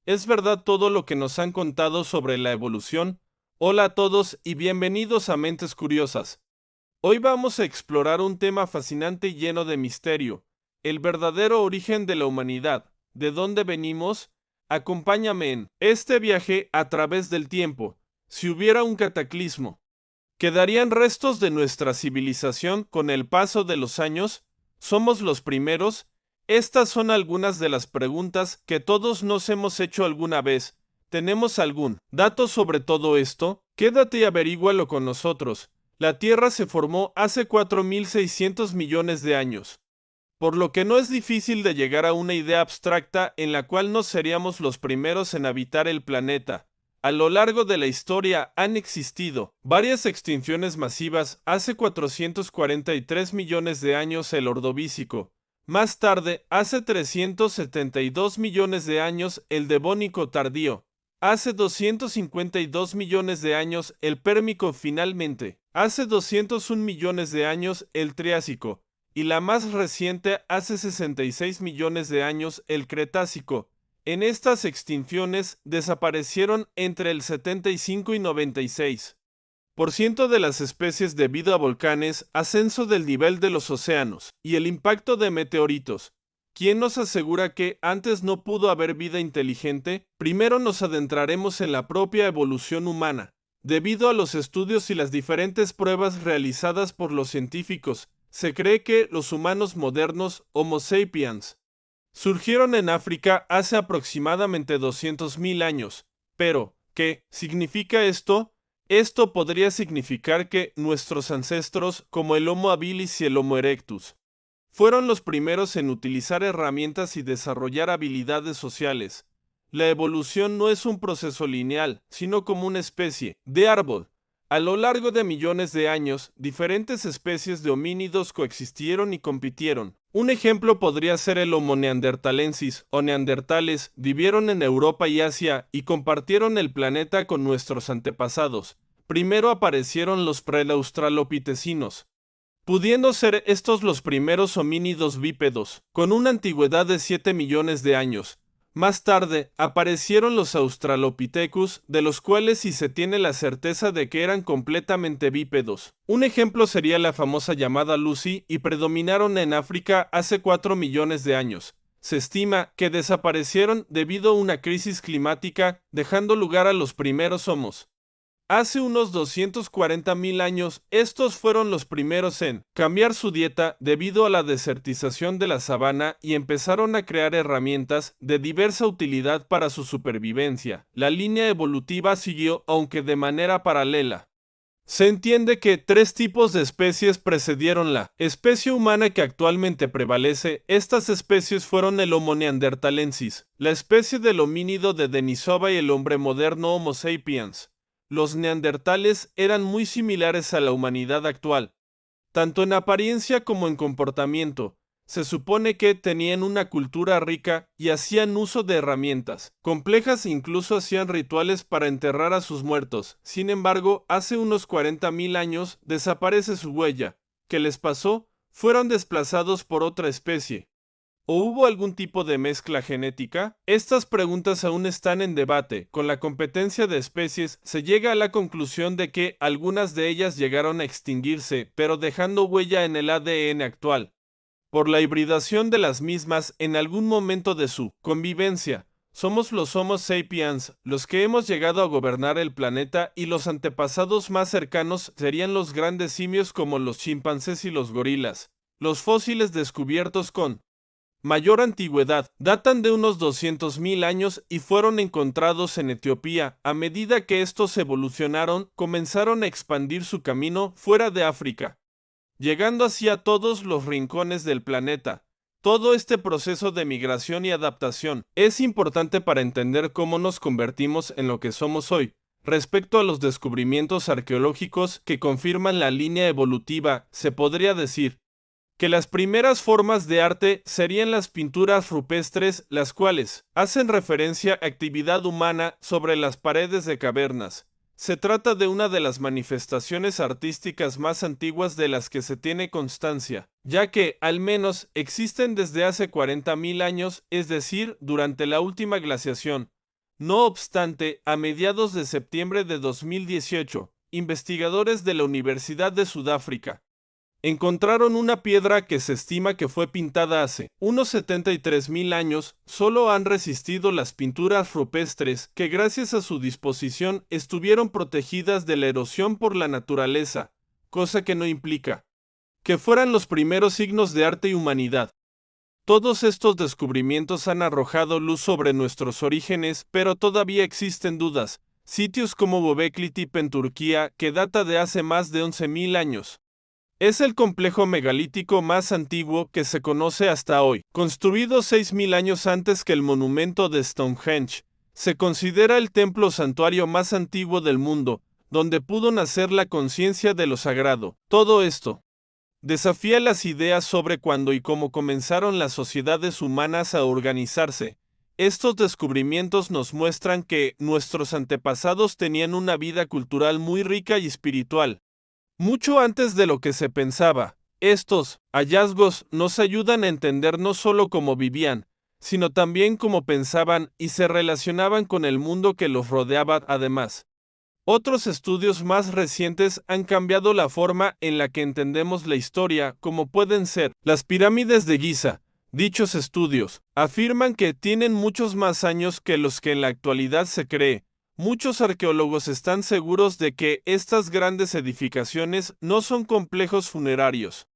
¿Es verdad todo lo que nos han contado sobre la evolución? Hola a todos y bienvenidos a Mentes Curiosas. Hoy vamos a explorar un tema fascinante y lleno de misterio, el verdadero origen de la humanidad. ¿De dónde venimos? Acompáñame en este viaje a través del tiempo. Si hubiera un cataclismo, ¿quedarían restos de nuestra civilización con el paso de los años? ¿Somos los primeros? Estas son algunas de las preguntas que todos nos hemos hecho alguna vez. ¿Tenemos algún dato sobre todo esto? Quédate y averígualo con nosotros. La Tierra se formó hace 4.600 millones de años, por lo que no es difícil de llegar a una idea abstracta en la cual no seríamos los primeros en habitar el planeta. A lo largo de la historia han existido varias extinciones masivas. Hace 443 millones de años el Ordovícico. Más tarde, hace 372 millones de años el Devónico tardío. Hace 252 millones de años el Pérmico finalmente. Hace 201 millones de años el Triásico. Y la más reciente hace 66 millones de años el Cretácico. En estas extinciones desaparecieron entre el 75 y 96% de las especies debido a volcanes, ascenso del nivel de los océanos y el impacto de meteoritos. ¿Quién nos asegura que antes no pudo haber vida inteligente? Primero nos adentraremos en la propia evolución humana. Debido a los estudios y las diferentes pruebas realizadas por los científicos, se cree que los humanos modernos, Homo sapiens, surgieron en África hace aproximadamente 200.000 años. Pero, ¿qué significa esto? Esto podría significar que nuestros ancestros, como el Homo habilis y el Homo erectus, fueron los primeros en utilizar herramientas y desarrollar habilidades sociales. La evolución no es un proceso lineal, sino como una especie de árbol. A lo largo de millones de años, diferentes especies de homínidos coexistieron y compitieron. Un ejemplo podría ser el Homo neanderthalensis o neandertales. Vivieron en Europa y Asia y compartieron el planeta con nuestros antepasados. Primero aparecieron los prelaustralopitecinos, pudiendo ser estos los primeros homínidos bípedos, con una antigüedad de 7 millones de años. Más tarde aparecieron los Australopithecus, de los cuales sí se tiene la certeza de que eran completamente bípedos. Un ejemplo sería la famosa llamada Lucy, y predominaron en África hace 4 millones de años. Se estima que desaparecieron debido a una crisis climática, dejando lugar a los primeros homos. Hace unos 240.000 años, estos fueron los primeros en cambiar su dieta debido a la desertización de la sabana y empezaron a crear herramientas de diversa utilidad para su supervivencia. La línea evolutiva siguió, aunque de manera paralela. Se entiende que 3 tipos de especies precedieron la especie humana que actualmente prevalece. Estas especies fueron el Homo neanderthalensis, la especie del homínido de Denisova y el hombre moderno Homo sapiens. Los neandertales eran muy similares a la humanidad actual, tanto en apariencia como en comportamiento. Se supone que tenían una cultura rica y hacían uso de herramientas complejas e incluso hacían rituales para enterrar a sus muertos. Sin embargo, hace unos 40.000 años desaparece su huella. ¿Qué les pasó? Fueron desplazados por otra especie. ¿O hubo algún tipo de mezcla genética? Estas preguntas aún están en debate. Con la competencia de especies, se llega a la conclusión de que algunas de ellas llegaron a extinguirse, pero dejando huella en el ADN actual, por la hibridación de las mismas en algún momento de su convivencia. Somos los Homo sapiens, los que hemos llegado a gobernar el planeta, y los antepasados más cercanos serían los grandes simios como los chimpancés y los gorilas. Los fósiles descubiertos con mayor antigüedad datan de unos 200.000 años y fueron encontrados en Etiopía. A medida que estos evolucionaron, comenzaron a expandir su camino fuera de África, llegando así a todos los rincones del planeta. Todo este proceso de migración y adaptación es importante para entender cómo nos convertimos en lo que somos hoy. Respecto a los descubrimientos arqueológicos que confirman la línea evolutiva, se podría decir que las primeras formas de arte serían las pinturas rupestres, las cuales hacen referencia a actividad humana sobre las paredes de cavernas. Se trata de una de las manifestaciones artísticas más antiguas de las que se tiene constancia, ya que, al menos, existen desde hace 40.000 años, es decir, durante la última glaciación. No obstante, a mediados de septiembre de 2018, investigadores de la Universidad de Sudáfrica encontraron una piedra que se estima que fue pintada hace unos 73.000 años. Solo han resistido las pinturas rupestres que gracias a su disposición estuvieron protegidas de la erosión por la naturaleza, cosa que no implica que fueran los primeros signos de arte y humanidad. Todos estos descubrimientos han arrojado luz sobre nuestros orígenes, pero todavía existen dudas. Sitios como Göbekli Tepe en Turquía, que data de hace más de 11.000 años. Es el complejo megalítico más antiguo que se conoce hasta hoy, construido 6.000 años antes que el monumento de Stonehenge. Se considera el templo santuario más antiguo del mundo, donde pudo nacer la conciencia de lo sagrado. Todo esto desafía las ideas sobre cuándo y cómo comenzaron las sociedades humanas a organizarse. Estos descubrimientos nos muestran que nuestros antepasados tenían una vida cultural muy rica y espiritual, mucho antes de lo que se pensaba. Estos hallazgos nos ayudan a entender no solo cómo vivían, sino también cómo pensaban y se relacionaban con el mundo que los rodeaba. Además, otros estudios más recientes han cambiado la forma en la que entendemos la historia, como pueden ser las pirámides de Giza. Dichos estudios afirman que tienen muchos más años que los que en la actualidad se cree. Muchos arqueólogos están seguros de que estas grandes edificaciones no son complejos funerarios.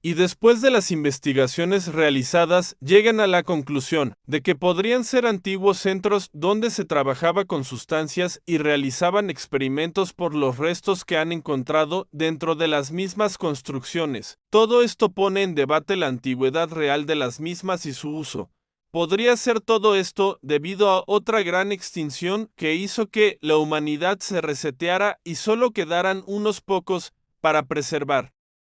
Y después de las investigaciones realizadas, llegan a la conclusión de que podrían ser antiguos centros donde se trabajaba con sustancias y realizaban experimentos por los restos que han encontrado dentro de las mismas construcciones. Todo esto pone en debate la antigüedad real de las mismas y su uso. Podría ser todo esto debido a otra gran extinción que hizo que la humanidad se reseteara y solo quedaran unos pocos para preservar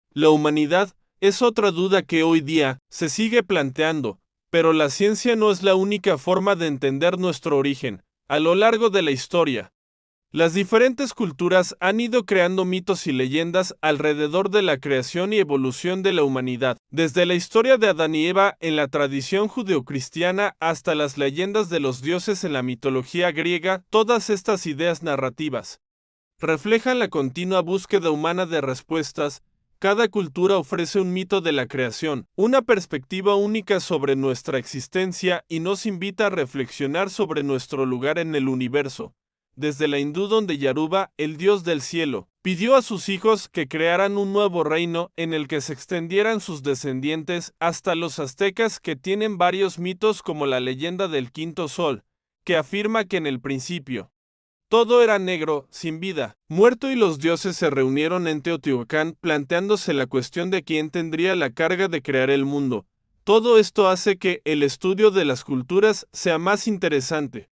la humanidad. Es otra duda que hoy día se sigue planteando, pero la ciencia no es la única forma de entender nuestro origen. A lo largo de la historia, las diferentes culturas han ido creando mitos y leyendas alrededor de la creación y evolución de la humanidad, desde la historia de Adán y Eva en la tradición judeocristiana hasta las leyendas de los dioses en la mitología griega. Todas estas ideas narrativas reflejan la continua búsqueda humana de respuestas. Cada cultura ofrece un mito de la creación, una perspectiva única sobre nuestra existencia y nos invita a reflexionar sobre nuestro lugar en el universo. Desde la hindú, donde Yaruba, el dios del cielo, pidió a sus hijos que crearan un nuevo reino en el que se extendieran sus descendientes, hasta los aztecas, que tienen varios mitos como la leyenda del quinto sol, que afirma que en el principio todo era negro, sin vida, muerto, y los dioses se reunieron en Teotihuacán planteándose la cuestión de quién tendría la carga de crear el mundo. Todo esto hace que el estudio de las culturas sea más interesante,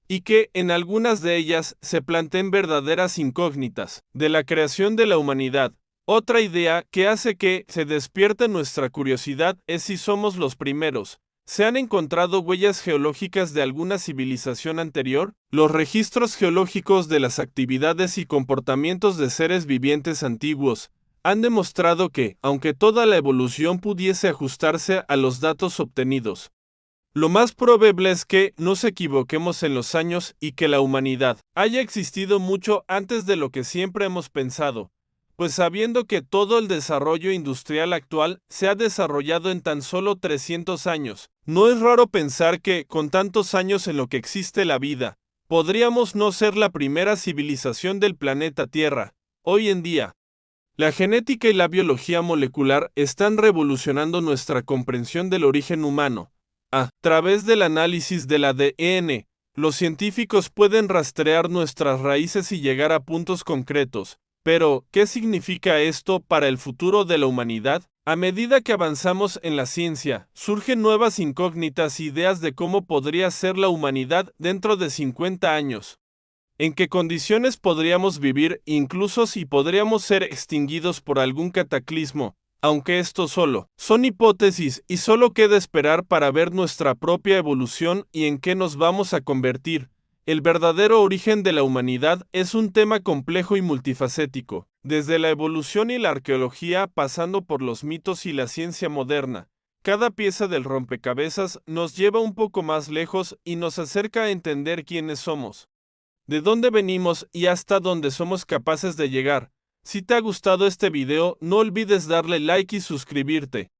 y que en algunas de ellas se planteen verdaderas incógnitas de la creación de la humanidad. Otra idea que hace que se despierte nuestra curiosidad es si somos los primeros. ¿Se han encontrado huellas geológicas de alguna civilización anterior? Los registros geológicos de las actividades y comportamientos de seres vivientes antiguos han demostrado que, aunque toda la evolución pudiese ajustarse a los datos obtenidos, lo más probable es que nos equivoquemos en los años y que la humanidad haya existido mucho antes de lo que siempre hemos pensado. Pues sabiendo que todo el desarrollo industrial actual se ha desarrollado en tan solo 300 años, no es raro pensar que, con tantos años en lo que existe la vida, podríamos no ser la primera civilización del planeta Tierra. Hoy en día, la genética y la biología molecular están revolucionando nuestra comprensión del origen humano. A través del análisis del ADN, los científicos pueden rastrear nuestras raíces y llegar a puntos concretos. Pero, ¿qué significa esto para el futuro de la humanidad? A medida que avanzamos en la ciencia, surgen nuevas incógnitas e ideas de cómo podría ser la humanidad dentro de 50 años. ¿En qué condiciones podríamos vivir, incluso si podríamos ser extinguidos por algún cataclismo? Aunque esto solo son hipótesis y solo queda esperar para ver nuestra propia evolución y en qué nos vamos a convertir. El verdadero origen de la humanidad es un tema complejo y multifacético, desde la evolución y la arqueología pasando por los mitos y la ciencia moderna. Cada pieza del rompecabezas nos lleva un poco más lejos y nos acerca a entender quiénes somos, de dónde venimos y hasta dónde somos capaces de llegar. Si te ha gustado este video, no olvides darle like y suscribirte.